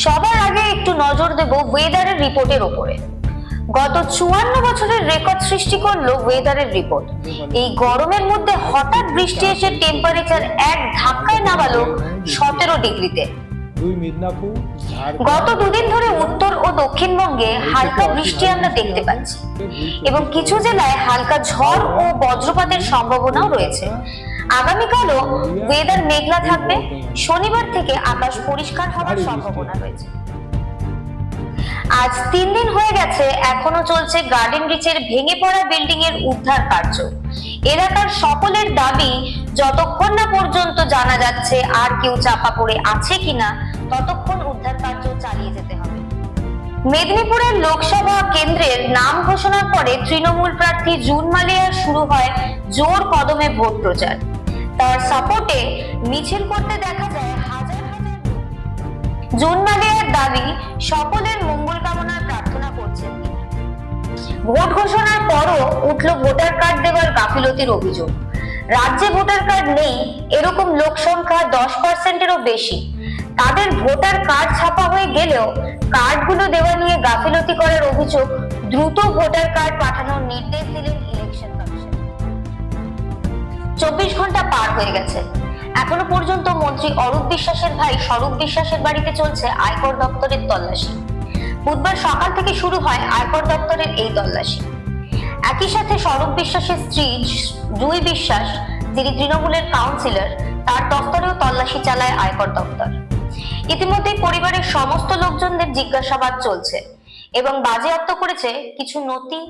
সবার আগে একটু নজর দেব ওয়েদারের রিপোর্টের উপরে। গত 54 বছরের রেকর্ড সৃষ্টি করলো ওয়েদারের রিপোর্ট। এই গরমের মধ্যে হঠাৎ বৃষ্টি এসে টেম্পারেচার এক ধাক্কায় নামালো 17 ডিগ্রিতে। গত দুদিন ধরে উত্তর ও দক্ষিণবঙ্গে হালকা বৃষ্টি আমরা দেখতে পাচ্ছি এবং কিছু জেলায় হালকা ঝড় ও বজ্রপাতের সম্ভাবনাও রয়েছে। আগামীকালও ওয়েদার মেঘলা থাকবে। শনিবার থেকে আকাশ পরিষ্কার হওয়ার সম্ভাবনা রয়েছে। আজ 3 দিন হয়ে গেছে, এখনো চলছে গার্ডেন রিচের ভেঙে পড়া বিল্ডিং এর উদ্ধার কার্য। এলাকার সকলের দাবি, যতক্ষণ না পর্যন্ত জানা যাচ্ছে আর কেউ চাপা পড়ে আছে কিনা, ততক্ষণ উদ্ধার কার্য চালিয়ে যেতে হবে। মেদিনীপুরের লোকসভা কেন্দ্রের নাম ঘোষণার পরে তৃণমূল প্রার্থী জুন মালিয়ার শুরু হয় জোর কদমে ভোট প্রচার। তার সাপোর্টে মিছিল করতে দেখা যায় হাজার হাজার লোক। জুন মালিয়ার দাবি, সকলের মঙ্গল কামনায় প্রার্থনা করছেন তিনি। ভোট ঘোষণার পরও উঠল ভোটার কার্ড দেওয়ার গাফিলতির অভিযোগ। রাজ্যে ভোটার কার্ড নেই এরকম লোক সংখ্যা 10%-এরও বেশি। তাদের ভোটার কার্ড ছাপা হয়ে গেলেও কার্ডগুলো দেওয়া নিয়ে গাফিলতি করার অভিযোগ। দ্রুত ভোটার কার্ড পাঠানোর নির্দেশ দিলেন ইলেকশন কমিশন। 24 ঘন্টা পার হয়ে গেছে, এখনো পর্যন্ত মন্ত্রী অরূপ বিশ্বাসের ভাই স্বরূপ বিশ্বাসের বাড়িতে চলছে আয়কর দপ্তরের তল্লাশি। বুধবার সকাল থেকে শুরু হয় আয়কর দপ্তরের এই তল্লাশি। একই সাথে স্বরূপ বিশ্বাসের স্ত্রী জুই বিশ্বাস, যিনি তৃণমূলের কাউন্সিলর, তার দপ্তরেও তল্লাশি চালায় আয়কর দপ্তর। ইতিমধ্যে পরিবারের সমস্ত লোকজনদের জিজ্ঞাসাবাদ চলছে এবং বাজেয়াপ্ত করেছে কিছু নথি